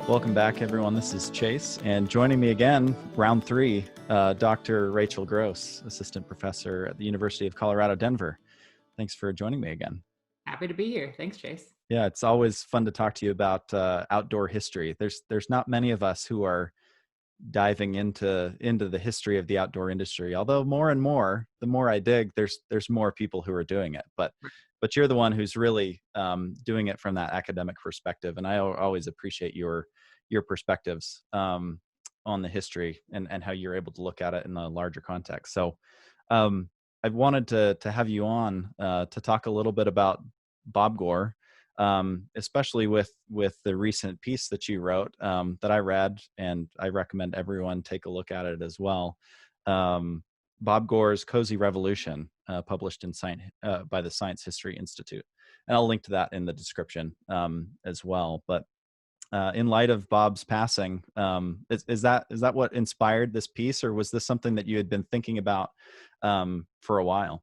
Welcome back, everyone. This is Chase, and joining me again, round three, Dr. Rachel Gross, assistant professor at the University of Colorado, Denver. Thanks for joining me again. Happy to be here. Thanks, Chase. Yeah, it's always fun to talk to you about outdoor history. There's not many of us who are diving into the history of the outdoor industry. Although more and more, the more I dig, there's more people who are doing it. But you're the one who's really doing it from that academic perspective, and I always appreciate your perspectives on the history and how you're able to look at it in a larger context. So I wanted to have you on to talk a little bit about Bob Gore, especially with the recent piece that you wrote that I read, and I recommend everyone take a look at it as well. Bob Gore's Cozy Revolution, published in by the Science History Institute. And I'll link to that in the description as well. But in light of Bob's passing, is that what inspired this piece, or was this something that you had been thinking about for a while?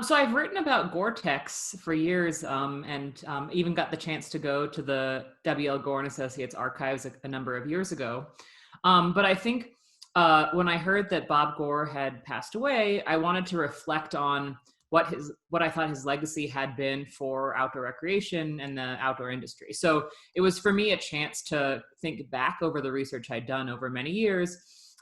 So I've written about Gore-Tex for years, and even got the chance to go to the W.L. Gore and Associates archives a number of years ago. But I think when I heard that Bob Gore had passed away, I wanted to reflect on what I thought his legacy had been for outdoor recreation and the outdoor industry. So it was for me a chance to think back over the research I'd done over many years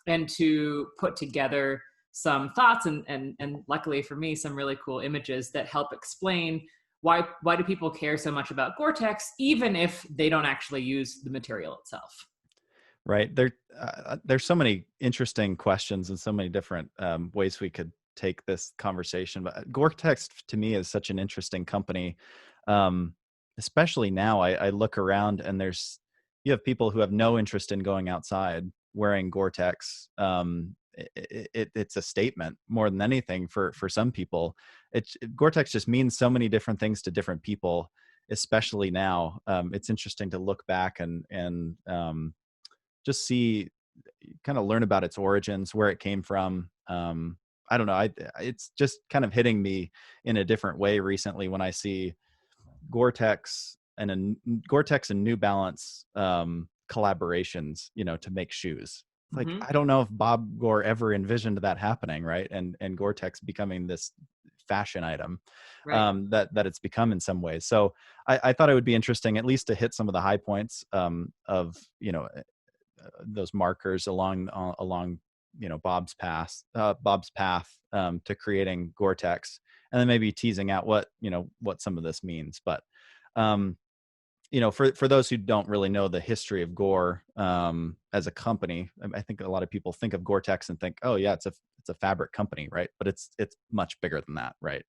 and to put together some thoughts and luckily for me, some really cool images that help explain why do people care so much about Gore-Tex, even if they don't actually use the material itself. Right. There's so many interesting questions and so many different ways we could take this conversation. But Gore-Tex to me is such an interesting company, especially now. I look around and you have people who have no interest in going outside wearing Gore-Tex. It's a statement more than anything for some people. Gore-Tex just means so many different things to different people, especially now. It's interesting to look back and just see, kind of learn about its origins, where it came from. I don't know. It's just kind of hitting me in a different way recently when I see Gore-Tex and New Balance collaborations, to make shoes. Like, I don't know if Bob Gore ever envisioned that happening, right? And Gore-Tex becoming this fashion item, Right. that it's become in some ways. So I thought it would be interesting at least to hit some of the high points of those markers along Bob's path to creating Gore-Tex, and then maybe teasing out what some of this means. But for those who don't really know the history of Gore as a company, I think a lot of people think of Gore-Tex and think, oh yeah, it's a fabric company, right? But it's much bigger than that, right?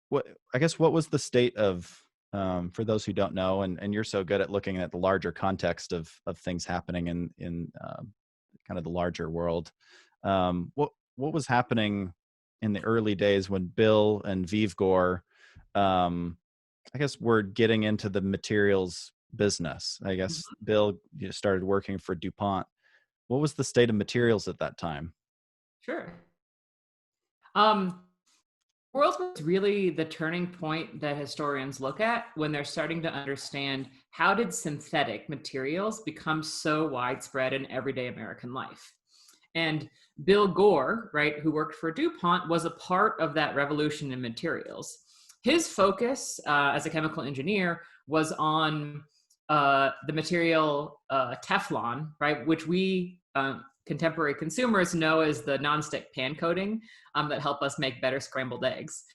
What was the state of, for those who don't know, and you're so good at looking at the larger context of things happening in kind of the larger world, what was happening in the early days when Bill and Vive Gore, were getting into the materials business? I guess Bill started working for DuPont. What was the state of materials at that time? Sure. World War is really the turning point that historians look at when they're starting to understand how did synthetic materials become so widespread in everyday American life. And Bill Gore, right, who worked for DuPont, was a part of that revolution in materials. His focus as a chemical engineer was on the material Teflon, right, which we contemporary consumers know as the nonstick pan coating that help us make better scrambled eggs.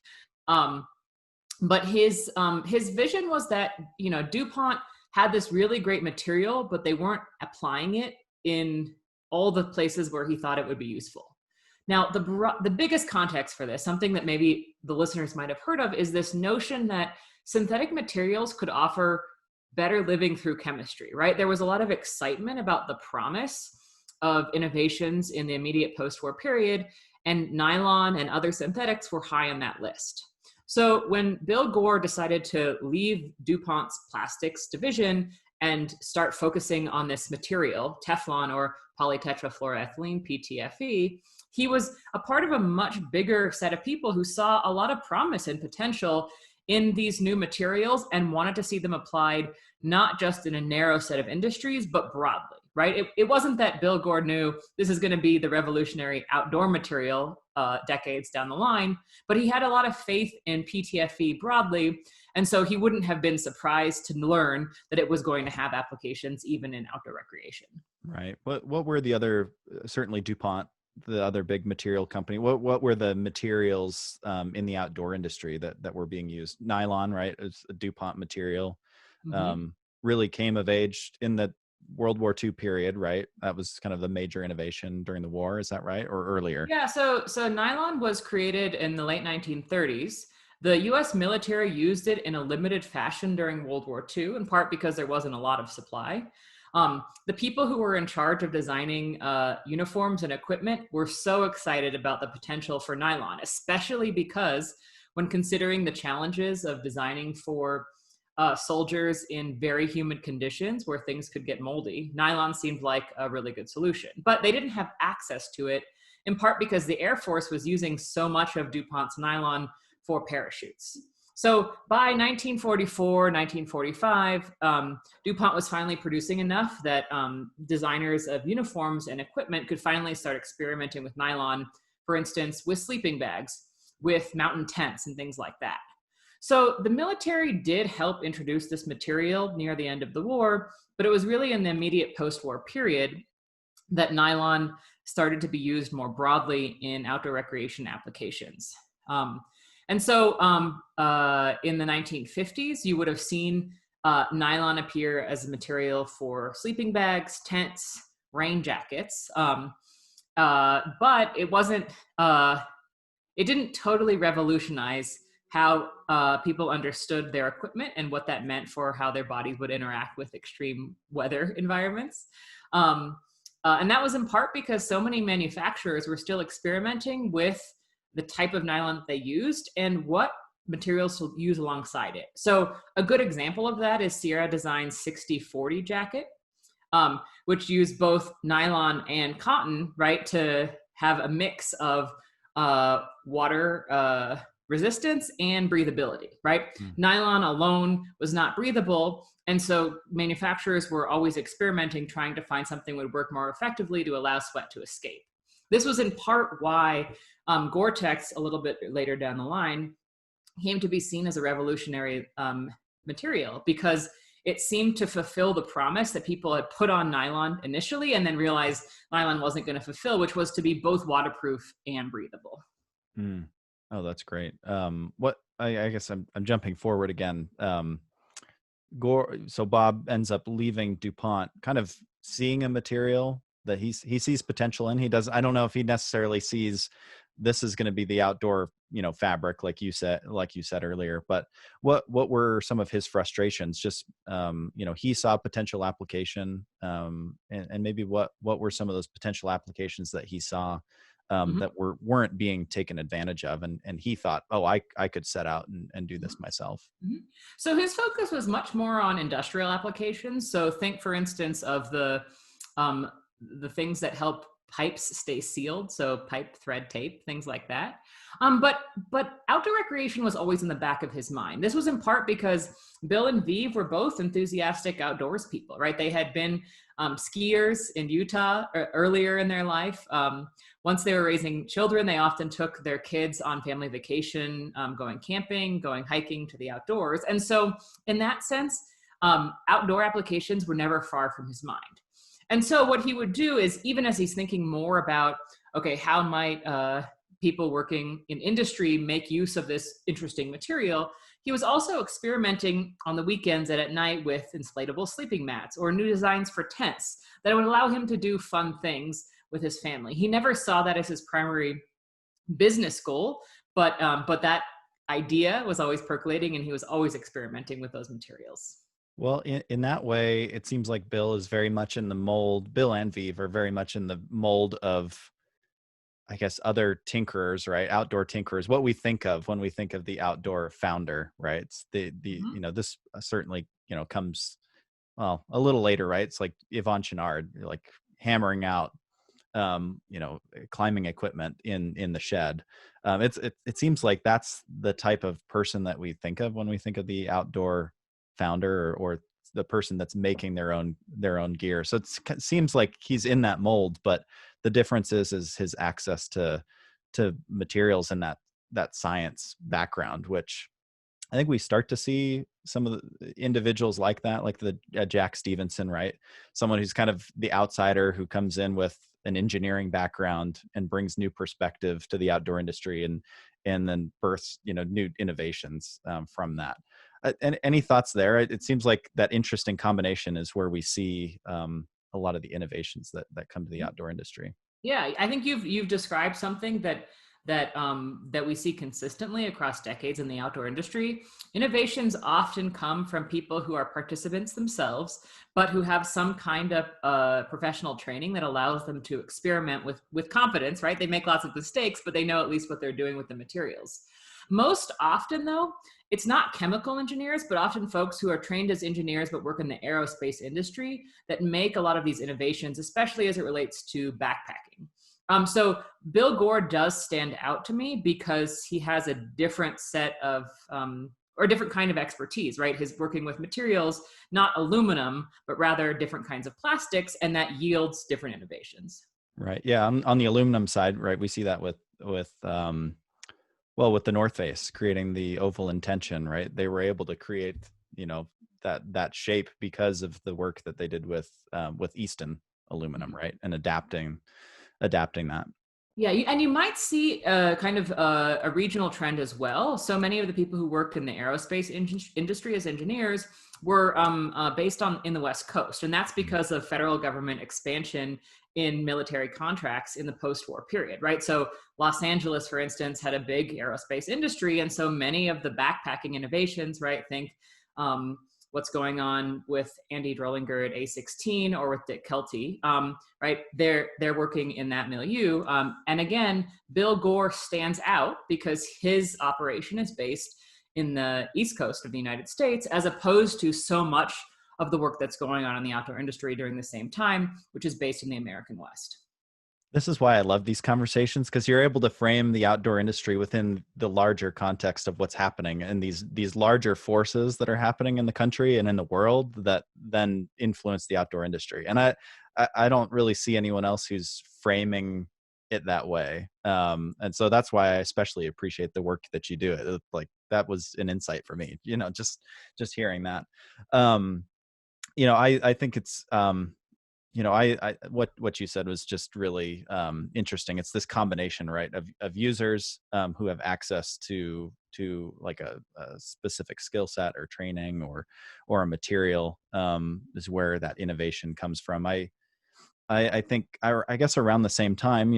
But his vision was that DuPont had this really great material, but they weren't applying it in all the places where he thought it would be useful. Now, the biggest context for this, something that maybe the listeners might have heard of, is this notion that synthetic materials could offer better living through chemistry, right? There was a lot of excitement about the promise of innovations in the immediate post-war period, and nylon and other synthetics were high on that list. So when Bill Gore decided to leave DuPont's plastics division and start focusing on this material, Teflon, or polytetrafluoroethylene, PTFE, he was a part of a much bigger set of people who saw a lot of promise and potential in these new materials and wanted to see them applied not just in a narrow set of industries, but broadly, right? It wasn't that Bill Gore knew this is going to be the revolutionary outdoor material decades down the line, but he had a lot of faith in PTFE broadly. And so he wouldn't have been surprised to learn that it was going to have applications even in outdoor recreation. Right. What were the other, certainly DuPont, the other big material company, what were the materials in the outdoor industry that were being used? Nylon, right? It's a DuPont material. Mm-hmm. Really came of age in the World War II period, right? That was kind of the major innovation during the war. Is that right? Or earlier? Yeah, so nylon was created in the late 1930s. The US military used it in a limited fashion during World War II, in part because there wasn't a lot of supply. The people who were in charge of designing uniforms and equipment were so excited about the potential for nylon, especially because when considering the challenges of designing for soldiers in very humid conditions where things could get moldy, nylon seemed like a really good solution. But they didn't have access to it, in part because the Air Force was using so much of DuPont's nylon for parachutes. So by 1944, 1945, DuPont was finally producing enough that designers of uniforms and equipment could finally start experimenting with nylon, for instance, with sleeping bags, with mountain tents and things like that. So the military did help introduce this material near the end of the war, but it was really in the immediate post-war period that nylon started to be used more broadly in outdoor recreation applications. And so in the 1950s, you would have seen nylon appear as a material for sleeping bags, tents, rain jackets. But it wasn't, it didn't totally revolutionize how people understood their equipment and what that meant for how their bodies would interact with extreme weather environments. And that was in part because so many manufacturers were still experimenting with the type of nylon that they used and what materials to use alongside it. So a good example of that is Sierra Design's 6040 jacket, which used both nylon and cotton, right, to have a mix of water resistance and breathability, right? Nylon alone was not breathable. And so manufacturers were always experimenting, trying to find something that would work more effectively to allow sweat to escape. This was in part why Gore-Tex, a little bit later down the line, came to be seen as a revolutionary material because it seemed to fulfill the promise that people had put on nylon initially and then realized nylon wasn't going to fulfill, which was to be both waterproof and breathable. Mm. Oh, that's great. I guess I'm jumping forward again. So Bob ends up leaving DuPont, kind of seeing a material that he sees potential in. He does. I don't know if he necessarily sees this is going to be the outdoor, fabric, like you said earlier. But what were some of his frustrations? Just he saw potential application, and maybe what were some of those potential applications that he saw that weren't being taken advantage of, and he thought, oh, I could set out and do this myself. So his focus was much more on industrial applications. So think, for instance, of the things that help pipes stay sealed, so pipe, thread, tape, things like that. But outdoor recreation was always in the back of his mind. This was in part because Bill and Vive were both enthusiastic outdoors people, right? They had been skiers in Utah earlier in their life. Once they were raising children, they often took their kids on family vacation, going camping, going hiking to the outdoors. And so in that sense, outdoor applications were never far from his mind. And so what he would do is, even as he's thinking more about, okay, how might people working in industry make use of this interesting material, he was also experimenting on the weekends and at night with inflatable sleeping mats or new designs for tents that would allow him to do fun things with his family. He never saw that as his primary business goal, but that idea was always percolating and he was always experimenting with those materials. Well, in that way, it seems like Bill is very much in the mold. Bill and Vive are very much in the mold of, I guess, other tinkerers, right? Outdoor tinkerers. What we think of when we think of the outdoor founder, right? It's this certainly comes a little later, right? It's like Yvon Chouinard, like hammering out climbing equipment in the shed. It seems like that's the type of person that we think of when we think of the outdoor founder, or the person that's making their own gear. So it seems like he's in that mold, but the difference is his access to materials and that science background, which I think we start to see some of the individuals like that, like the Jack Stevenson, right? Someone who's kind of the outsider who comes in with an engineering background and brings new perspective to the outdoor industry, and then births new innovations from that. And any thoughts there? It seems like that interesting combination is where we see a lot of the innovations that come to the outdoor industry. Yeah, I think you've described something that we see consistently across decades in the outdoor industry. Innovations often come from people who are participants themselves, but who have some kind of professional training that allows them to experiment with confidence. Right? They make lots of mistakes, but they know at least what they're doing with the materials. Most often, though, it's not chemical engineers, but often folks who are trained as engineers but work in the aerospace industry that make a lot of these innovations, especially as it relates to backpacking. So Bill Gore does stand out to me because he has a different set of, or a different kind of expertise, right? His working with materials, not aluminum, but rather different kinds of plastics, and that yields different innovations. Right. Yeah. On the aluminum side, right, we see that with the North Face creating the oval intention, right? They were able to create, that shape because of the work that they did with Easton aluminum, right? And adapting that. Yeah, and you might see kind of a regional trend as well. So many of the people who work in the aerospace industry as engineers were based in the West Coast, and that's because of federal government expansion in military contracts in the post-war period, right? So Los Angeles, for instance, had a big aerospace industry, and so many of the backpacking innovations, right? Think what's going on with Andy Drollinger at A16 or with Dick Kelty, right? They're working in that milieu. And again, Bill Gore stands out because his operation is based in the East Coast of the United States, as opposed to so much of the work that's going on in the outdoor industry during the same time, which is based in the American West. This is why I love these conversations, because you're able to frame the outdoor industry within the larger context of what's happening and these larger forces that are happening in the country and in the world that then influence the outdoor industry. And I don't really see anyone else who's framing it that way. And so that's why I especially appreciate the work that you do. Like, that was an insight for me, just hearing that. I think it's, what you said was just really interesting. It's this combination, right, of users who have access to like a specific skill set or training or a material, is where that innovation comes from. I think I guess around the same time,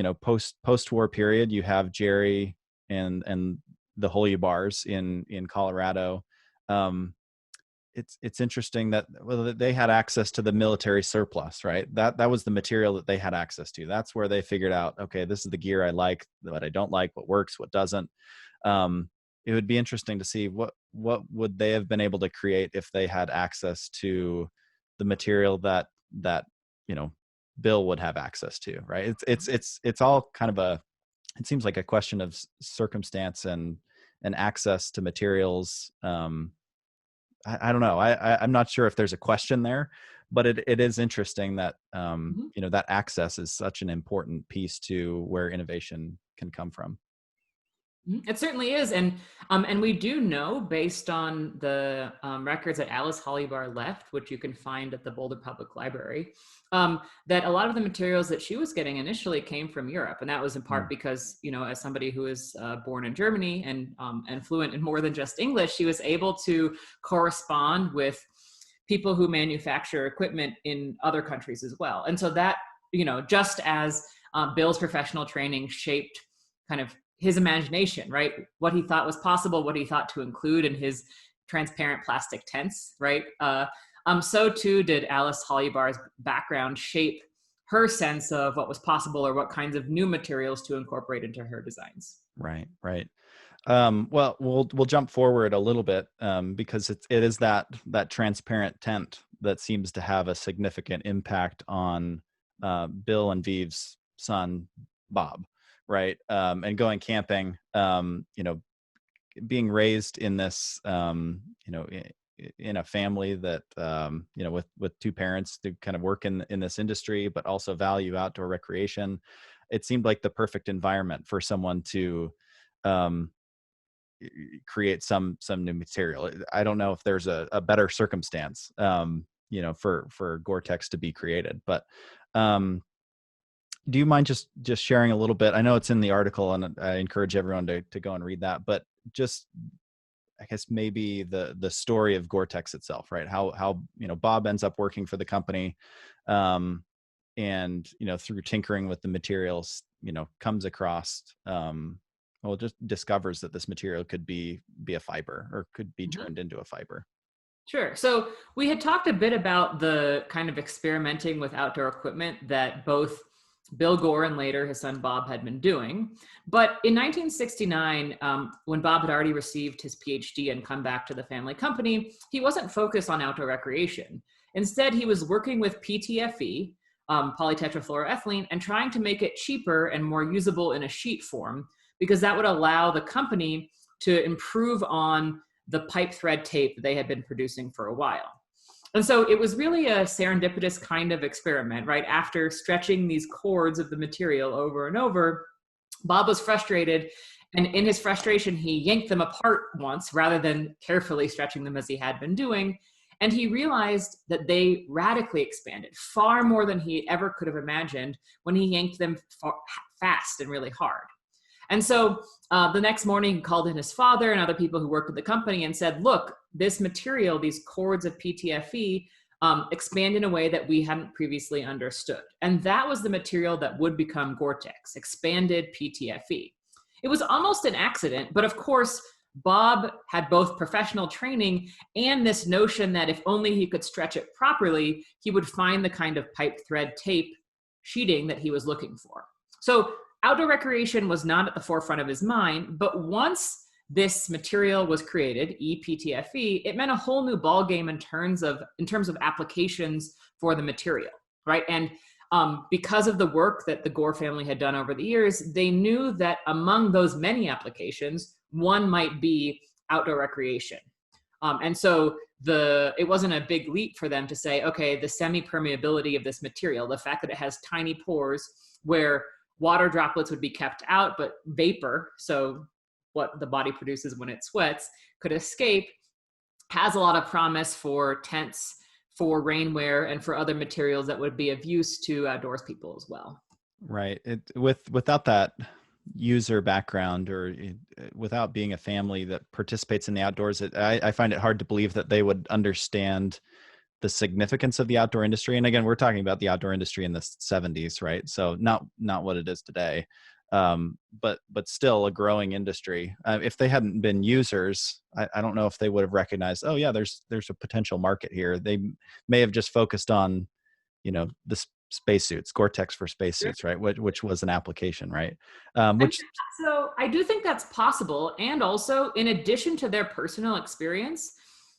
post-war period, you have Jerry and the Holy Bars in Colorado. It's interesting that they had access to the military surplus, right? That was the material that they had access to. That's where they figured out, okay, this is the gear I like, what I don't like, what works, what doesn't. It would be interesting to see what would they have been able to create if they had access to the material that Bill would have access to, right? It's all kind of it seems like a question of circumstance and access to materials. I don't know. I'm not sure if there's a question there, but it is interesting that that access is such an important piece to where innovation can come from. It certainly is, and we do know, based on the records that Alice Hollybar left, which you can find at the Boulder Public Library, that a lot of the materials that she was getting initially came from Europe, and that was in part because, as somebody who was born in Germany and fluent in more than just English, she was able to correspond with people who manufacture equipment in other countries as well, and so that, just as Bill's professional training shaped kind of his imagination, right? What he thought was possible, what he thought to include in his transparent plastic tents, right? So too did Alice Hollybar's background shape her sense of what was possible or what kinds of new materials to incorporate into her designs. Right. Well, we'll jump forward a little bit because it is that transparent tent that seems to have a significant impact on Bill and Viv's son, Bob, right? And going camping, being raised in this, in a family that, with two parents to kind of work in this industry, but also value outdoor recreation. It seemed like the perfect environment for someone to, um, create some new material. I don't know if there's a better circumstance, for Gore-Tex to be created, but, do you mind just sharing a little bit? I know it's in the article, and I encourage everyone to go and read that, but just, I guess, maybe the story of Gore-Tex itself, right? How Bob ends up working for the company, um, and through tinkering with the materials, comes across, well, just discovers that this material could be a fiber, or could be Mhm. turned into a fiber. Sure. So we had talked a bit about the kind of experimenting with outdoor equipment that both Bill Gore and later his son Bob had been doing. But in 1969, when Bob had already received his PhD and come back to the family company, he wasn't focused on outdoor recreation. Instead, he was working with PTFE, polytetrafluoroethylene, and trying to make it cheaper and more usable in a sheet form, because that would allow the company to improve on the pipe thread tape that they had been producing for a while. And so it was really a serendipitous kind of experiment, right? After stretching these cords of the material over and over, Bob was frustrated. And in his frustration, he yanked them apart once rather than carefully stretching them as he had been doing. And he realized that they radically expanded, far more than he ever could have imagined when he yanked them fast and really hard. And so the next morning, he called in his father and other people who worked at the company and said, look, this material, these cords of PTFE, expand in a way that we hadn't previously understood. And that was the material that would become Gore-Tex, expanded PTFE. It was almost an accident, but of course, Bob had both professional training and this notion that if only he could stretch it properly, he would find the kind of pipe thread tape sheeting that he was looking for. So outdoor recreation was not at the forefront of his mind, but once this material was created, ePTFE, it meant a whole new ballgame in terms of applications for the material, right? And because of the work that the Gore family had done over the years, they knew that among those many applications, one might be outdoor recreation. And so it wasn't a big leap for them to say, okay, the semi-permeability of this material, the fact that it has tiny pores where water droplets would be kept out, but vapor, so what the body produces when it sweats, could escape, has a lot of promise for tents, for rainwear, and for other materials that would be of use to outdoors people as well. Right. Without that user background, or without being a family that participates in the outdoors, I find it hard to believe that they would understand the significance of the outdoor industry. And again, we're talking about the outdoor industry in the 70s, right? So not what it is today, but still a growing industry. If they hadn't been users, I don't know if they would have recognized, oh yeah, there's a potential market here. They may have just focused on, the spacesuits, Gore-Tex for spacesuits, right? Which was an application, right? And Which so I do think that's possible. And also, in addition to their personal experience,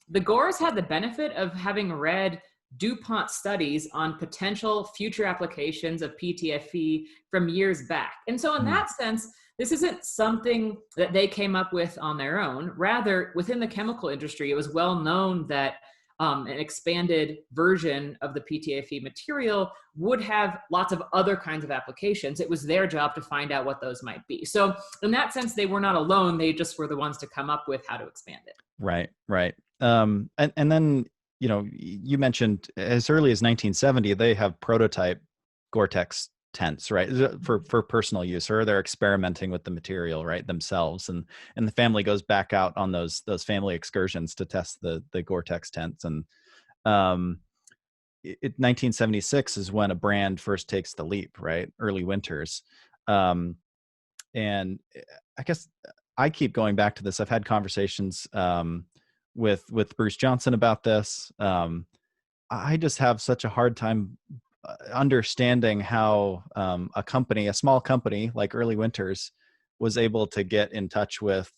the Gores had the benefit of having read DuPont studies on potential future applications of PTFE from years back. And so, in that sense, this isn't something that they came up with on their own. Rather, within the chemical industry, it was well known that an expanded version of the PTFE material would have lots of other kinds of applications. It was their job to find out what those might be. So in that sense, they were not alone. They just were the ones to come up with how to expand it. Right. And then, you mentioned as early as 1970, they have prototype Gore-Tex tents, right? For personal use, or they're experimenting with the material, right, themselves. And the family goes back out on those family excursions to test the Gore-Tex tents. And, 1976 is when a brand first takes the leap, right? Early Winters. And I guess I keep going back to this. I've had conversations, with Bruce Johnson about this. I just have such a hard time understanding how, a small company like Early Winters, was able to get in touch with,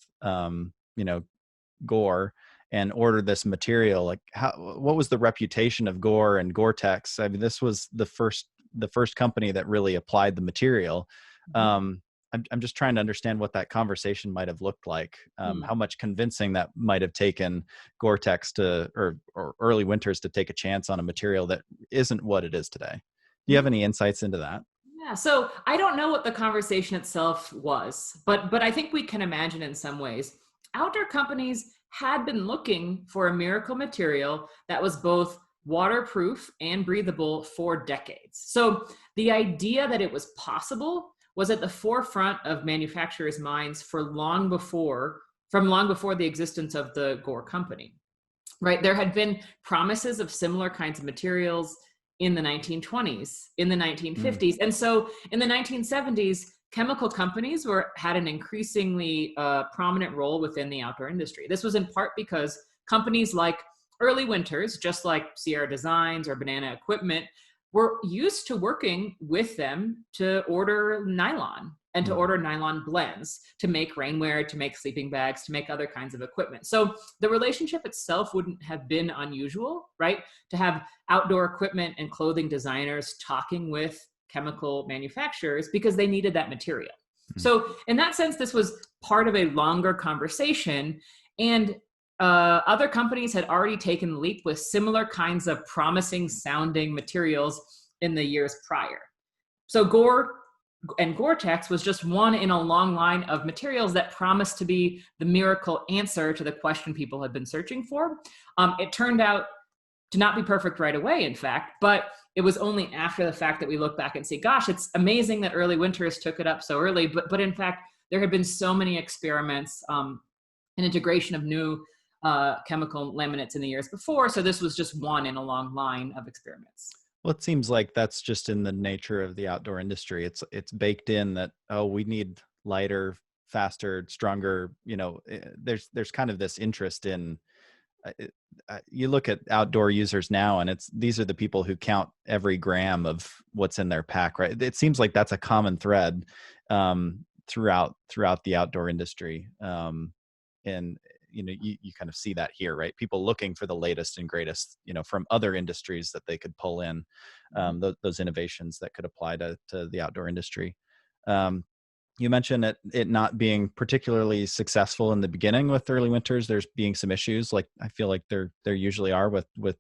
Gore, and order this material. Like, what was the reputation of Gore and Gore-Tex? I mean, this was the first the first company that really applied the material. I'm just trying to understand what that conversation might have looked like, Mm-hmm. how much convincing that might have taken Gore-Tex or early winters to take a chance on a material that isn't what it is today. Do you have any insights into that? Yeah, so I don't know what the conversation itself was, but I think we can imagine in some ways. Outdoor companies had been looking for a miracle material that was both waterproof and breathable for decades. So the idea that it was possible was at the forefront of manufacturers' minds from long before the existence of the Gore company, right? There had been promises of similar kinds of materials in the 1920s, in the Mm, 1950s. And so in the 1970s, chemical companies had an increasingly prominent role within the outdoor industry. This was in part because companies like Early Winters, just like Sierra Designs or Banana Equipment, were used to working with them to order nylon and to mm, order nylon blends to make rainwear, to make sleeping bags, to make other kinds of equipment. So the relationship itself wouldn't have been unusual, right? To have outdoor equipment and clothing designers talking with chemical manufacturers because they needed that material. mm, So, in that sense, this was part of a longer conversation. And other companies had already taken the leap with similar kinds of promising sounding materials in the years prior. So, Gore and Gore-Tex was just one in a long line of materials that promised to be the miracle answer to the question people had been searching for. It turned out to not be perfect right away, in fact, but it was only after the fact that we look back and say, gosh, it's amazing that Early Winters took it up so early. But in fact, there had been so many experiments and integration of new chemical laminates in the years before. So this was just one in a long line of experiments. Well, it seems like that's just in the nature of the outdoor industry. It's baked in that, oh, we need lighter, faster, stronger. There's kind of this interest in. You look at outdoor users now, and these are the people who count every gram of what's in their pack, right? It seems like that's a common thread throughout the outdoor industry, and you kind of see that here, right? People looking for the latest and greatest, from other industries that they could pull in, those innovations that could apply to the outdoor industry. Um, you mentioned it not being particularly successful in the beginning with Early Winters. There's being some issues, like I feel like there usually are with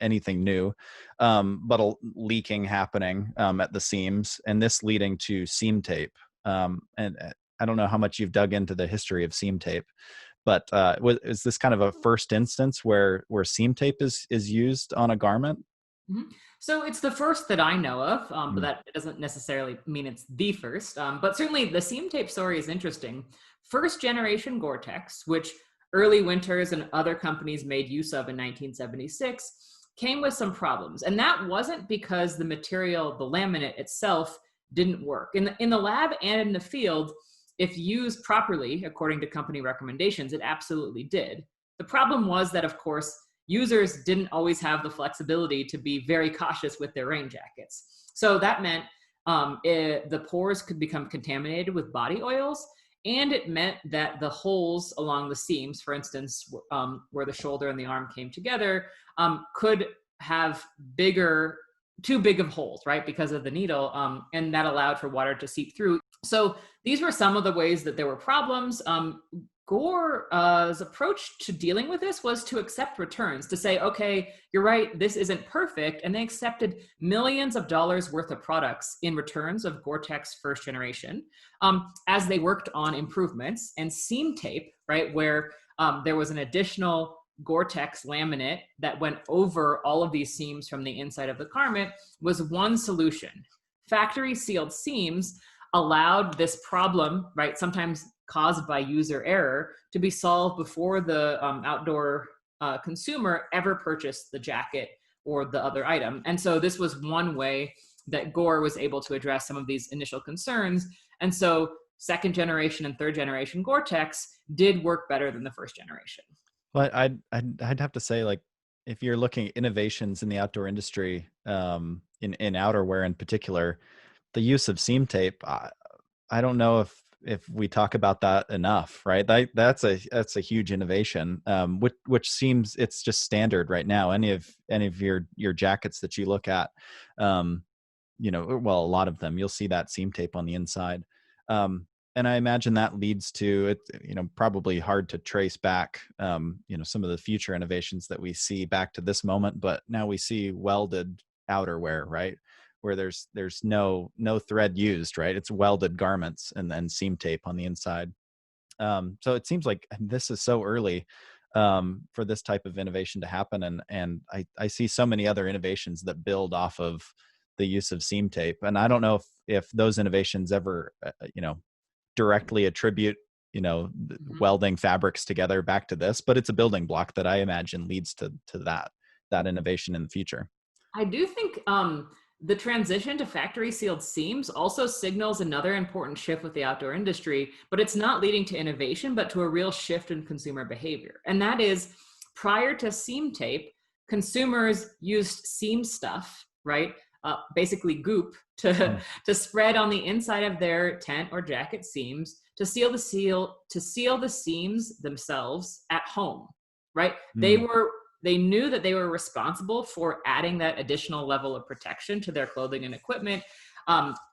anything new, but leaking happening at the seams, and this leading to seam tape. And I don't know how much you've dug into the history of seam tape, but is this kind of a first instance where seam tape is used on a garment? Mhm. So it's the first that I know of, but Mm, that doesn't necessarily mean it's the first. But certainly the seam tape story is interesting. First generation Gore-Tex, which Early Winters and other companies made use of in 1976, came with some problems. And that wasn't because the material, the laminate itself, didn't work. In the lab and in the field, if used properly, according to company recommendations, it absolutely did. The problem was that, of course, users didn't always have the flexibility to be very cautious with their rain jackets. So that meant the pores could become contaminated with body oils, and it meant that the holes along the seams, for instance, where the shoulder and the arm came together, could have too big of holes, right, because of the needle, and that allowed for water to seep through. So these were some of the ways that there were problems. Gore's approach to dealing with this was to accept returns, to say, okay, you're right, this isn't perfect. And they accepted millions of dollars worth of products in returns of Gore-Tex first generation, as they worked on improvements. And seam tape, right, where there was an additional Gore-Tex laminate that went over all of these seams from the inside of the garment, was one solution. Factory sealed seams allowed this problem, right, sometimes caused by user error, to be solved before the outdoor consumer ever purchased the jacket or the other item. And so this was one way that Gore was able to address some of these initial concerns. And so second generation and third generation Gore-Tex did work better than the first generation. but I'd have to say, like, if you're looking at innovations in the outdoor industry, in outerwear in particular, the use of seam tape, I don't know if we talk about that enough, right? That's a huge innovation, which seems it's just standard right now. Any of your jackets that you look at, well, a lot of them, you'll see that seam tape on the inside. And I imagine that leads to it, probably hard to trace back, some of the future innovations that we see back to this moment, but now we see welded outerwear, right? Where there's no thread used, right? It's welded garments and then seam tape on the inside. So it seems like this is so early for this type of innovation to happen. And I see so many other innovations that build off of the use of seam tape. And I don't know if those innovations ever, directly attribute, welding fabrics together back to this, but it's a building block that I imagine leads to that innovation in the future. I do think the transition to factory sealed seams also signals another important shift with the outdoor industry, but it's not leading to innovation, but to a real shift in consumer behavior. And that is, prior to seam tape, consumers used seam stuff, right? Basically goop to spread on the inside of their tent or jacket seams to seal the seams themselves at home, right? They knew that they were responsible for adding that additional level of protection to their clothing and equipment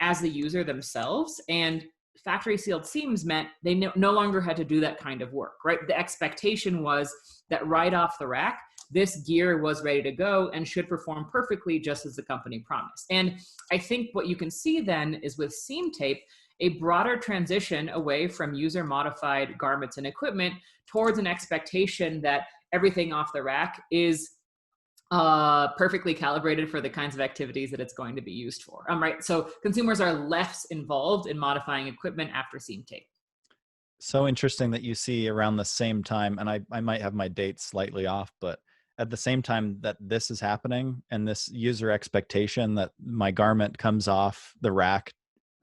as the user themselves. And factory sealed seams meant they no longer had to do that kind of work, right? The expectation was that right off the rack, this gear was ready to go and should perform perfectly just as the company promised. And I think what you can see then is with seam tape, a broader transition away from user modified garments and equipment towards an expectation that everything off the rack is perfectly calibrated for the kinds of activities that it's going to be used for. Right. So consumers are less involved in modifying equipment after seam tape. So interesting that you see around the same time, and I might have my dates slightly off, but at the same time that this is happening and this user expectation that my garment comes off the rack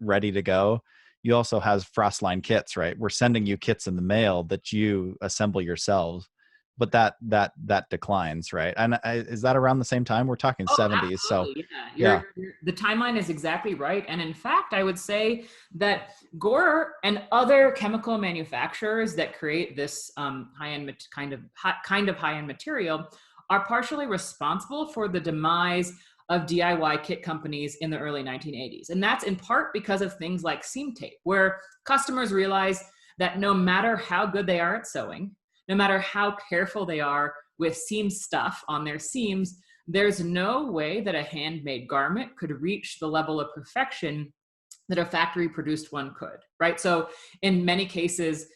ready to go, you also have Frostline kits, right? We're sending you kits in the mail that you assemble yourselves, but that declines, right? And is that around the same time? We're talking 70s. Absolutely. So yeah, the timeline is exactly right. And in fact, I would say that Gore and other chemical manufacturers that create this high-end kind of high-end material are partially responsible for the demise of DIY kit companies in the early 1980s. And that's in part because of things like seam tape, where customers realize that no matter how good they are at sewing, no matter how careful they are with seam stuff on their seams, there's no way that a handmade garment could reach the level of perfection that a factory produced one could, right? So in many cases,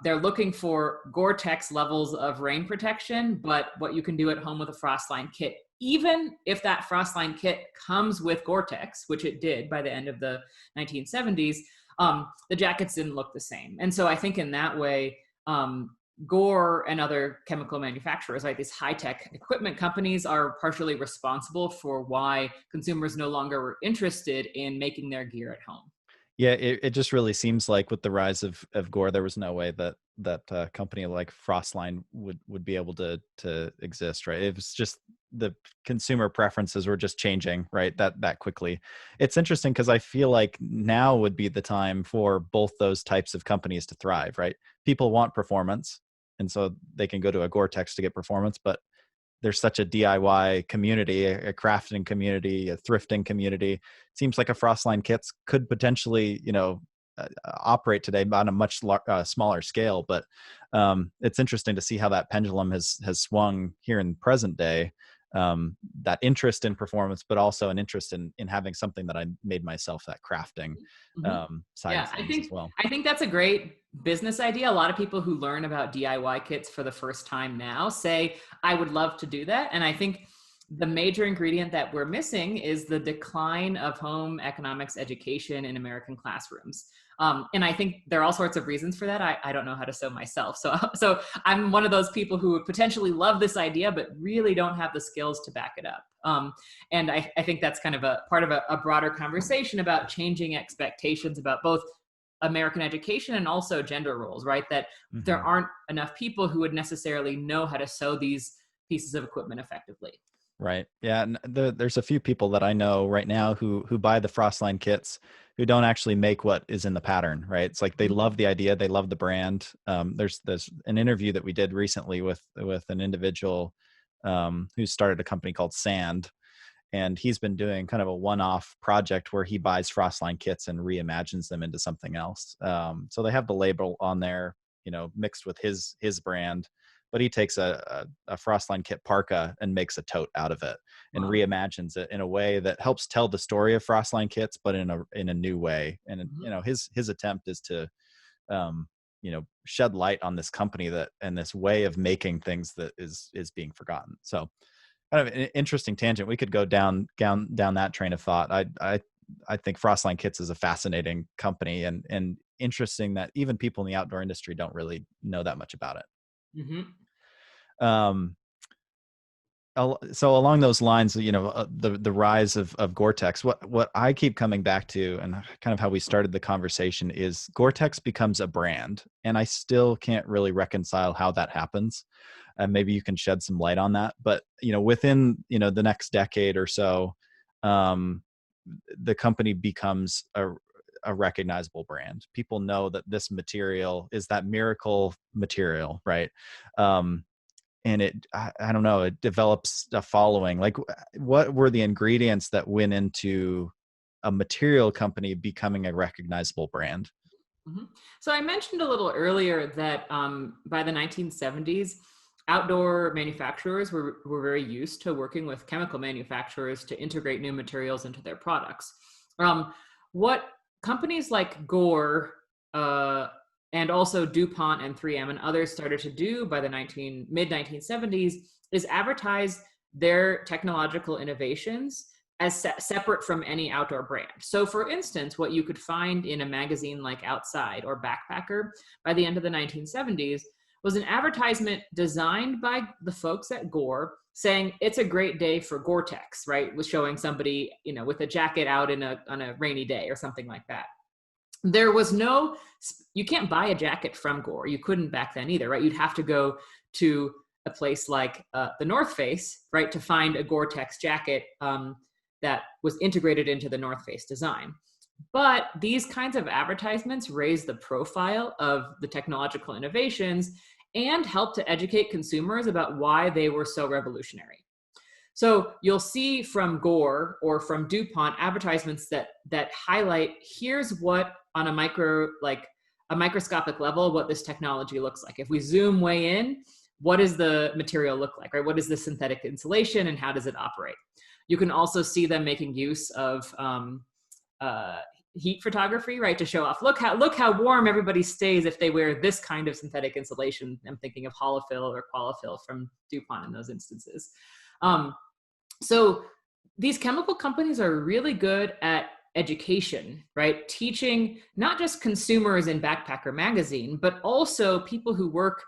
they're looking for Gore-Tex levels of rain protection, but what you can do at home with a Frostline kit, even if that Frostline kit comes with Gore-Tex, which it did by the end of the 1970s, the jackets didn't look the same. And so I think in that way, Gore and other chemical manufacturers, like these high-tech equipment companies, are partially responsible for why consumers no longer were interested in making their gear at home. yeah, it just really seems like with the rise of Gore, there was no way that a company like Frostline would be able to exist, right? It was just the consumer preferences were just changing, right? That quickly. It's interesting because I feel like now would be the time for both those types of companies to thrive, right? People want performance, and so they can go to a Gore-Tex to get performance, but there's such a DIY community, a crafting community, a thrifting community. It seems like a Frostline kits could potentially, operate today on a much smaller scale. But it's interesting to see how that pendulum has swung here in present day. That interest in performance, but also an interest in having something that I made myself, that crafting side of things as well. I think that's a great business idea. A lot of people who learn about DIY kits for the first time now say, I would love to do that. And I think the major ingredient that we're missing is the decline of home economics education in American classrooms. And I think there are all sorts of reasons for that. I don't know how to sew myself. So I'm one of those people who would potentially love this idea, but really don't have the skills to back it up. And I think that's kind of a part of a broader conversation about changing expectations about both American education and also gender roles, right? That there aren't enough people who would necessarily know how to sew these pieces of equipment effectively. Right. Yeah. And there's a few people that I know right now who buy the Frostline kits who don't actually make what is in the pattern, right? It's like they love the idea, they love the brand. There's an interview that we did recently with an individual who started a company called Sand, and he's been doing kind of a one-off project where he buys Frostline kits and reimagines them into something else. So they have the label on there, mixed with his brand, but he takes a Frostline kit parka and makes a tote out of it and Wow. reimagines it in a way that helps tell the story of Frostline kits, but in a new way. And his attempt is to um, shed light on this company and this way of making things that is being forgotten. So kind of an interesting tangent. We could go down that train of thought. I think Frostline Kits is a fascinating company, and interesting that even people in the outdoor industry don't really know that much about it. Mm-hmm. Um, so along those lines, the rise of Gore-Tex, what I keep coming back to, and kind of how we started the conversation, is Gore-Tex becomes a brand, and I still can't really reconcile how that happens. And maybe you can shed some light on that. But within the next decade or so, the company becomes a recognizable brand. People know that this material is that miracle material, right? And I don't know, it develops a following. Like, what were the ingredients that went into a material company becoming a recognizable brand? Mm-hmm. So I mentioned a little earlier that by the 1970s, outdoor manufacturers were very used to working with chemical manufacturers to integrate new materials into their products. What companies like Gore and also DuPont and 3M and others started to do by the mid 1970s is advertise their technological innovations as separate from any outdoor brand. So for instance, what you could find in a magazine like Outside or Backpacker by the end of the 1970s was an advertisement designed by the folks at Gore saying it's a great day for Gore-Tex, right? Was showing somebody, with a jacket out on a rainy day or something like that. There was you can't buy a jacket from Gore. You couldn't back then either, right? You'd have to go to a place like the North Face, right, to find a Gore-Tex jacket that was integrated into the North Face design. But these kinds of advertisements raise the profile of the technological innovations and help to educate consumers about why they were so revolutionary. So you'll see from Gore or from DuPont advertisements that highlight, here's what on a microscopic level, what this technology looks like. If we zoom way in, what does the material look like, right? What is the synthetic insulation and how does it operate? You can also see them making use of heat photography, right, to show off. Look how warm everybody stays if they wear this kind of synthetic insulation. I'm thinking of Holofill or Qualifill from DuPont in those instances. So these chemical companies are really good at education, right? Teaching not just consumers in Backpacker magazine, but also people who work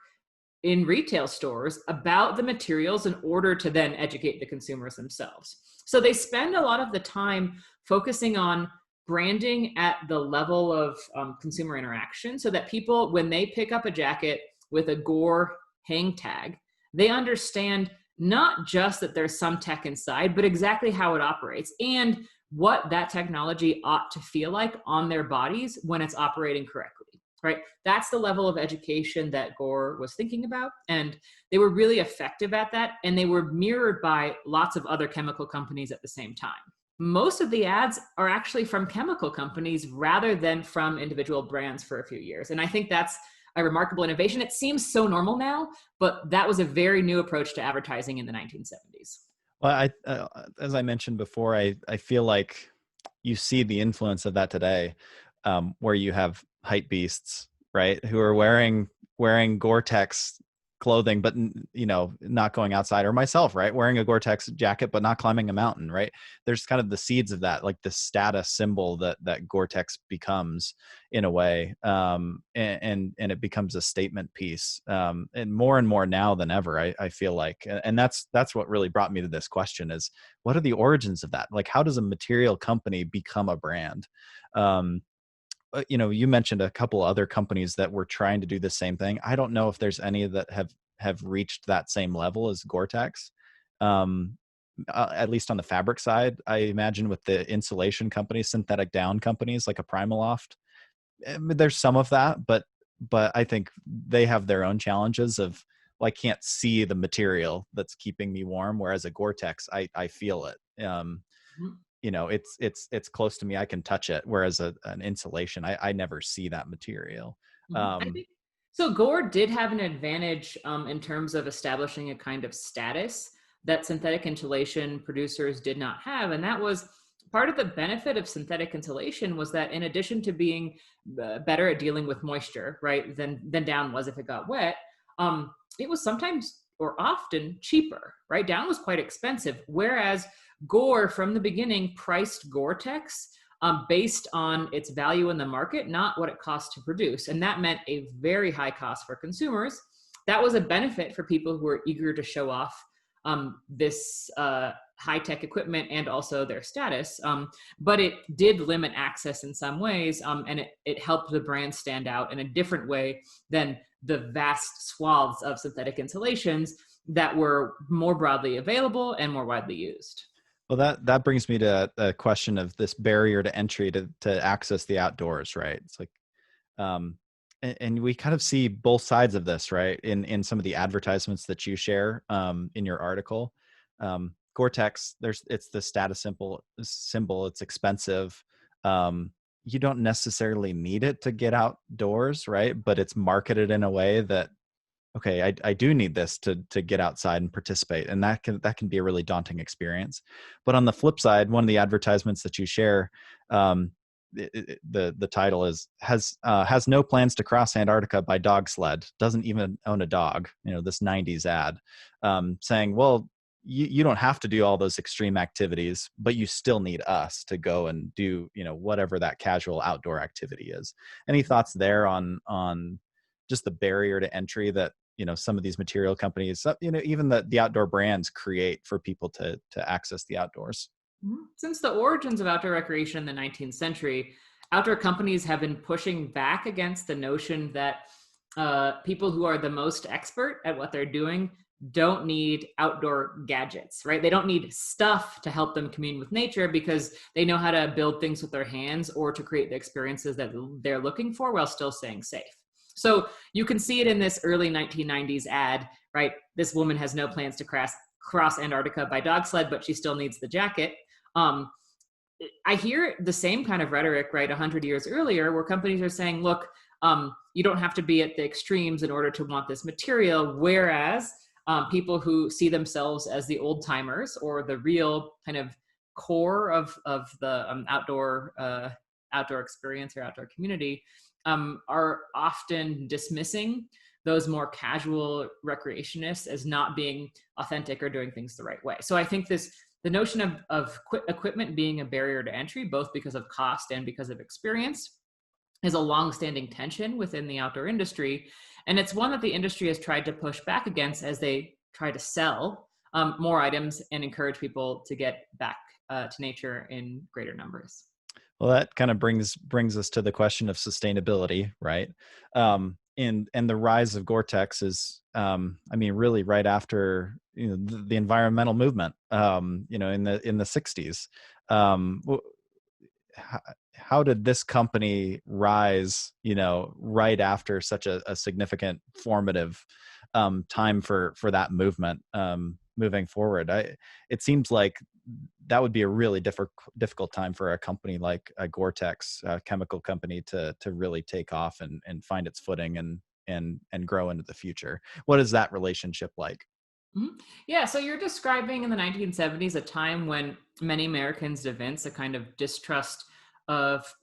in retail stores about the materials in order to then educate the consumers themselves. So they spend a lot of the time focusing on branding at the level of consumer interaction so that people, when they pick up a jacket with a Gore hang tag, they understand not just that there's some tech inside, but exactly how it operates and what that technology ought to feel like on their bodies when it's operating correctly, right? That's the level of education that Gore was thinking about. And they were really effective at that. And they were mirrored by lots of other chemical companies at the same time. Most of the ads are actually from chemical companies rather than from individual brands for a few years. And I think that's a remarkable innovation. It seems so normal now, but that was a very new approach to advertising in the 1970s. Well, as I mentioned before, I feel like you see the influence of that today, where you have hype beasts, right, who are wearing Gore-Tex clothing, but not going outside, or myself, right, wearing a Gore-Tex jacket but not climbing a mountain, right? There's kind of the seeds of that, like the status symbol that Gore-Tex becomes in a way, and it becomes a statement piece, and more now than ever, I feel like. And that's what really brought me to this question is, what are the origins of that? Like, how does a material company become a brand? You mentioned a couple other companies that were trying to do the same thing. I don't know if there's any that have reached that same level as Gore-Tex. At least on the fabric side, I imagine with the insulation companies, synthetic down companies like a Primaloft, there's some of that, but I think they have their own challenges of well, I can't see the material that's keeping me warm. Whereas a Gore-Tex, I feel it. Mhm. It's close to me. I can touch it. Whereas an insulation, I never see that material. I Um, think so. Gore did have an advantage in terms of establishing a kind of status that synthetic insulation producers did not have, and that was part of the benefit of synthetic insulation was that in addition to being better at dealing with moisture, right, than down was if it got wet, it was sometimes or often cheaper, right? Down was quite expensive, whereas Gore from the beginning priced Gore-Tex based on its value in the market, not what it costs to produce. And that meant a very high cost for consumers. That was a benefit for people who were eager to show off this high-tech equipment and also their status. But it did limit access in some ways, and it helped the brand stand out in a different way than the vast swaths of synthetic insulations that were more broadly available and more widely used. well, that brings me to a question of this barrier to entry to access the outdoors, right? It's like, and we kind of see both sides of this, right? In some of the advertisements that you share in your article. Gore-Tex, it's the status symbol. It's expensive. You don't necessarily need it to get outdoors, right? But it's marketed in a way that, okay, I do need this to get outside and participate, and that can be a really daunting experience. But on the flip side, one of the advertisements that you share, the title has no plans to cross Antarctica by dog sled, doesn't even own a dog. This '90s ad, saying, well, you don't have to do all those extreme activities, but you still need us to go and do whatever that casual outdoor activity is. Any thoughts there on just the barrier to entry that some of these material companies, even the outdoor brands create for people to access the outdoors? Since the origins of outdoor recreation in the 19th century, outdoor companies have been pushing back against the notion that people who are the most expert at what they're doing don't need outdoor gadgets, right? They don't need stuff to help them commune with nature because they know how to build things with their hands or to create the experiences that they're looking for while still staying safe. So you can see it in this early 1990s ad, right? This woman has no plans to cross Antarctica by dog sled, but she still needs the jacket. Um, I hear the same kind of rhetoric, right, 100 years earlier, where companies are saying, look, you don't have to be at the extremes in order to want this material, whereas people who see themselves as the old timers or the real kind of core of the outdoor experience or outdoor community are often dismissing those more casual recreationists as not being authentic or doing things the right way. So I think the notion of equipment being a barrier to entry, both because of cost and because of experience, is a long-standing tension within the outdoor industry. And it's one that the industry has tried to push back against as they try to sell more items and encourage people to get back to nature in greater numbers. Well, that kind of brings us to the question of sustainability, right? And the rise of Gore-Tex is, really right after the environmental movement, in the '60s. How did this company rise, right after such a significant formative time for that movement moving forward? It seems like that would be a really difficult time for a company like a Gore-Tex chemical company to really take off and find its footing and grow into the future. What is that relationship like? Mhm. Yeah, so you're describing in the 1970s a time when many Americans evince a kind of distrust of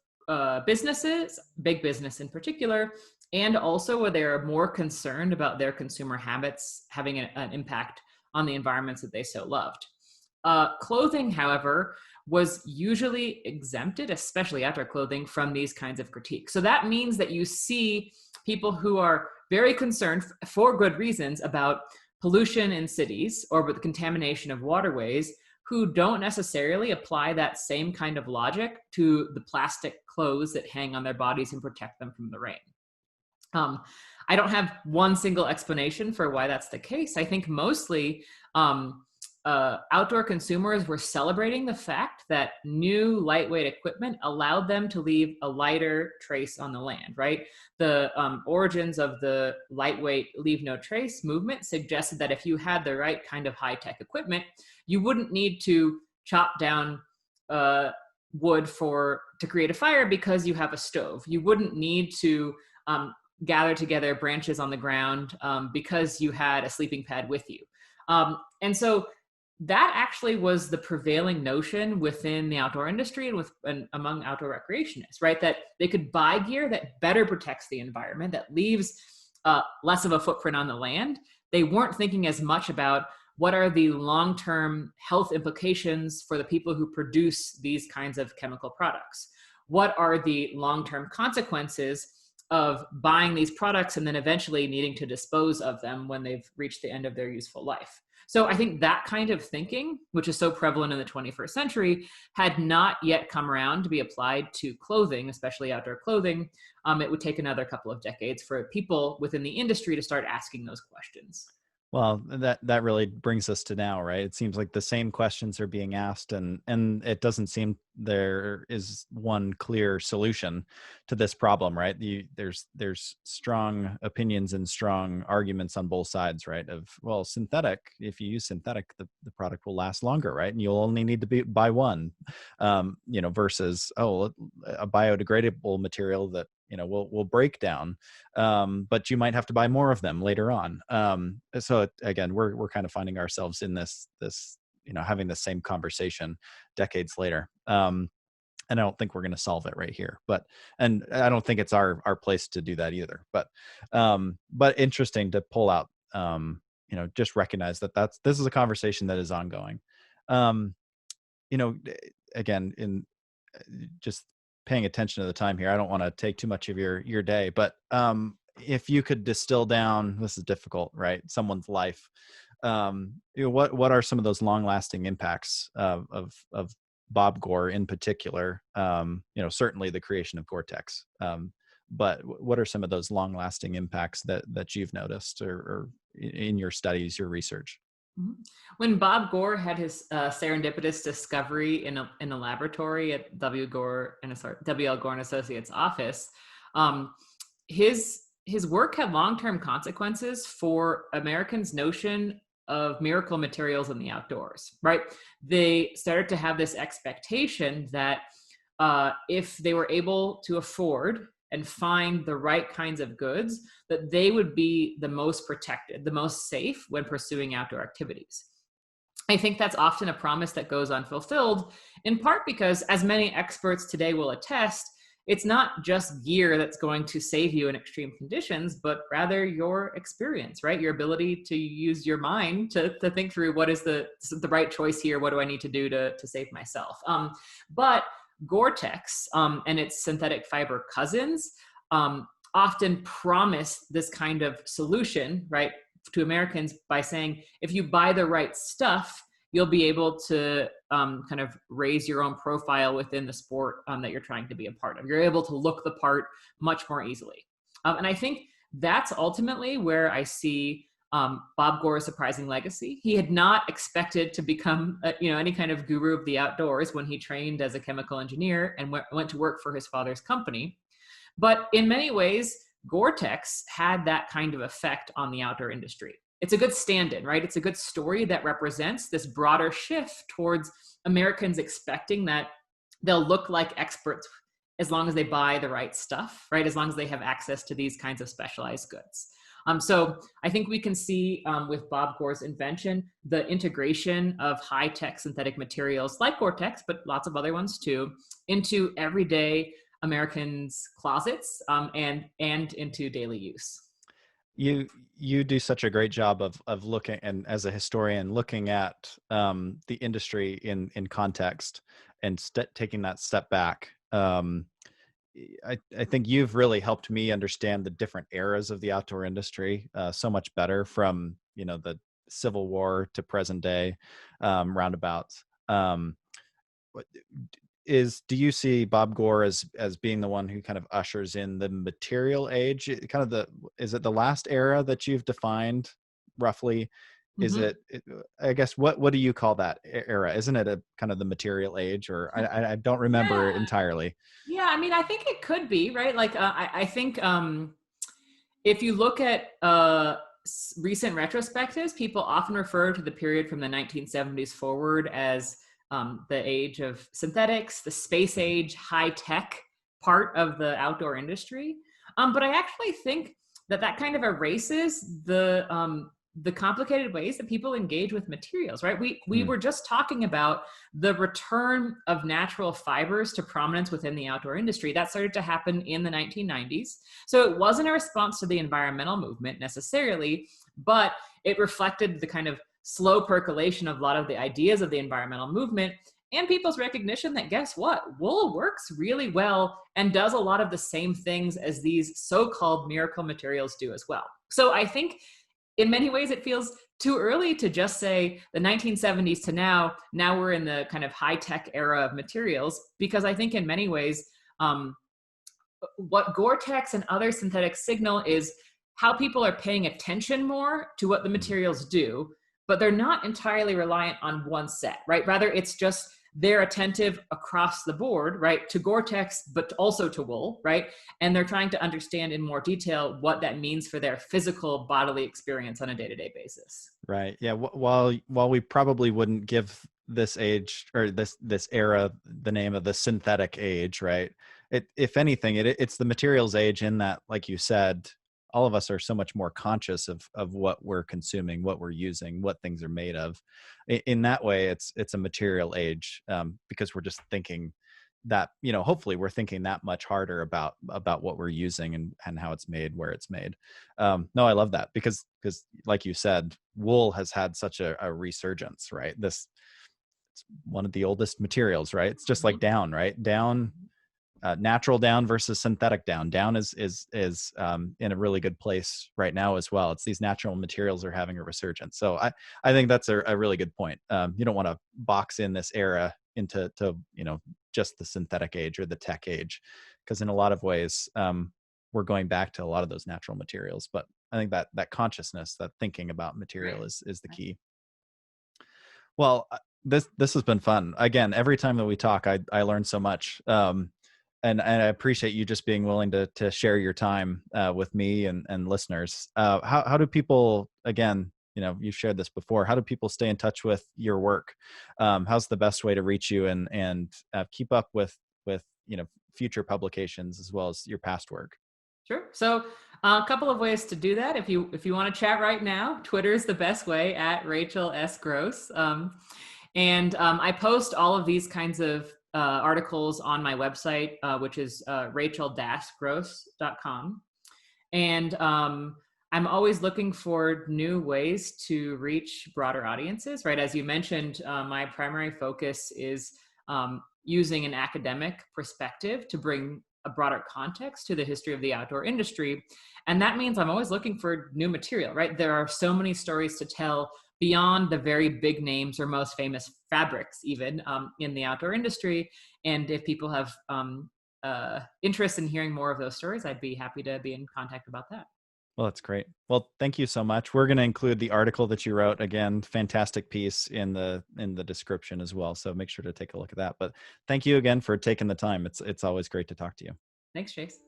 businesses, big business in particular, and also where they're more concerned about their consumer habits having an impact on the environments that they so loved. Clothing, however, was usually exempted, especially outdoor clothing, from these kinds of critiques. So that means that you see people who are very concerned for good reasons about pollution in cities or with the contamination of waterways who don't necessarily apply that same kind of logic to the plastic clothes that hang on their bodies and protect them from the rain. Um, I don't have one single explanation for why that's the case. I think mostly outdoor consumers were celebrating the fact that new lightweight equipment allowed them to leave a lighter trace on the land, right? The origins of the lightweight leave no trace movement suggested that if you had the right kind of high-tech equipment, you wouldn't need to chop down wood to create a fire because you have a stove. You wouldn't need to gather together branches on the ground because you had a sleeping pad with you. And so that actually was the prevailing notion within the outdoor industry and among outdoor recreationists, right? That they could buy gear that better protects the environment, that leaves less of a footprint on the land. They weren't thinking as much about what are the long-term health implications for the people who produce these kinds of chemical products? What are the long-term consequences of buying these products and then eventually needing to dispose of them when they've reached the end of their useful life? So I think that kind of thinking, which is so prevalent in the 21st century, had not yet come around to be applied to clothing, especially outdoor clothing. It would take another couple of decades for people within the industry to start asking those questions. Well, that really brings us to now, right? It seems like the same questions are being asked, and it doesn't seem there is one clear solution to this problem, right? There's strong opinions and strong arguments on both sides, right? Of, well, synthetic, if you use synthetic, the product will last longer, right? And you'll only need to buy one, versus, a biodegradable material that will break down, but you might have to buy more of them later on. So again, we're kind of finding ourselves in this having the same conversation decades later. And I don't think we're going to solve it right here, and I don't think it's our place to do that either. But interesting to pull out, just recognize that this is a conversation that is ongoing. Again, in just paying attention to the time here, I don't want to take too much of your day, but if you could distill down, this is difficult, right? Someone's life. What are some of those long-lasting impacts of Bob Gore in particular? Certainly the creation of Gore-Tex, but what are some of those long-lasting impacts that you've noticed or in your studies, your research? When Bob Gore had his serendipitous discovery in a laboratory at W.L. Gore and Associates office, his work had long-term consequences for Americans' notion of miracle materials in the outdoors, right? They started to have this expectation that if they were able to afford and find the right kinds of goods, that they would be the most protected, the most safe when pursuing outdoor activities. I think that's often a promise that goes unfulfilled, in part because, as many experts today will attest, it's not just gear that's going to save you in extreme conditions, but rather your experience, right? Your ability to use your mind to think through what is the right choice here, what do I need to do to save myself? But Gore-Tex and its synthetic fiber cousins often promise this kind of solution, right, to Americans by saying, if you buy the right stuff, you'll be able to kind of raise your own profile within the sport that you're trying to be a part of. You're able to look the part much more easily. And I think that's ultimately where I see Bob Gore's surprising legacy. He had not expected to become any kind of guru of the outdoors when he trained as a chemical engineer and went to work for his father's company. But in many ways, Gore-Tex had that kind of effect on the outdoor industry. It's a good stand-in, right? It's a good story that represents this broader shift towards Americans expecting that they'll look like experts as long as they buy the right stuff, right? As long as they have access to these kinds of specialized goods. So I think we can see with Bob Gore's invention, the integration of high-tech synthetic materials like Gore-Tex, but lots of other ones too, into everyday Americans' closets and into daily use. You do such a great job of looking, and as a historian, looking at the industry in context and taking that step back. I think you've really helped me understand the different eras of the outdoor industry so much better, from the Civil War to present day roundabouts. Do you see Bob Gore as being the one who kind of ushers in the material age? Is it the last era that you've defined roughly Is Mhm. I guess, what do you call that era? Isn't it a kind of the material age, or I don't remember Yeah. entirely. Yeah, I mean, I think it could be, right? Like, I think if you look at recent retrospectives, people often refer to the period from the 1970s forward as the age of synthetics, the space Mhm. age, high tech part of the outdoor industry. But I actually think that that kind of erases the complicated ways that people engage with materials, right? We Mm, were just talking about the return of natural fibers to prominence within the outdoor industry. That started to happen in the 1990s. So it wasn't a response to the environmental movement necessarily, but it reflected the kind of slow percolation of a lot of the ideas of the environmental movement and people's recognition that, guess what? Wool works really well and does a lot of the same things as these so-called miracle materials do as well. So I think in many ways it feels too early to just say the 1970s to now we're in the kind of high tech era of materials, because I think in many ways what Gore-Tex and other synthetics signal is how people are paying attention more to what the mm. materials do, but they're not entirely reliant on one set, right? Rather, it's just they're attentive across the board, right, to Gore-Tex, but also to wool, right? And they're trying to understand in more detail what that means for their physical bodily experience on a day-to-day basis. Right. Yeah. While we probably wouldn't give this age, or this era, the name of the synthetic age, right? If anything, it's the materials age, in that, like you said, all of us are so much more conscious of what we're consuming, what we're using, what things are made of. In that way, it's a material age, because we're just thinking that, hopefully we're thinking that much harder about what we're using, and how it's made, where it's made. No, I love that, because like you said, wool has had such a resurgence, right? This, it's one of the oldest materials, right? It's just like Mhm. down, right? Down, natural down versus synthetic down. Down is in a really good place right now as well. It's these natural materials are having a resurgence. So I think that's a really good point. You don't want to box in this era into just the synthetic age or the tech age, because in a lot of ways, we're going back to a lot of those natural materials. But I think that consciousness, that thinking about Right. material is the Right. key. Well, this has been fun. Again, every time that we talk, I learn so much, and I appreciate you just being willing to share your time, with me and listeners. How do people, again, you've shared this before, how do people stay in touch with your work? How's the best way to reach you, and keep up with future publications as well as your past work? Sure. So a couple of ways to do that. If you want to chat right now, Twitter is the best way at Rachel S. Gross. And I post all of these kinds of articles on my website, which is rachel-gross.com. And I'm always looking for new ways to reach broader audiences, right? As you mentioned, my primary focus is using an academic perspective to bring a broader context to the history of the outdoor industry. And that means I'm always looking for new material, right? There are so many stories to tell beyond the very big names or most famous fabrics, even in the outdoor industry. And if people have interest in hearing more of those stories, I'd be happy to be in contact about that. Well, that's great. Well, thank you so much. We're going to include the article that you wrote, again, fantastic piece, in the description as well. So make sure to take a look at that. But thank you again for taking the time. It's always great to talk to you. Thanks, Chase.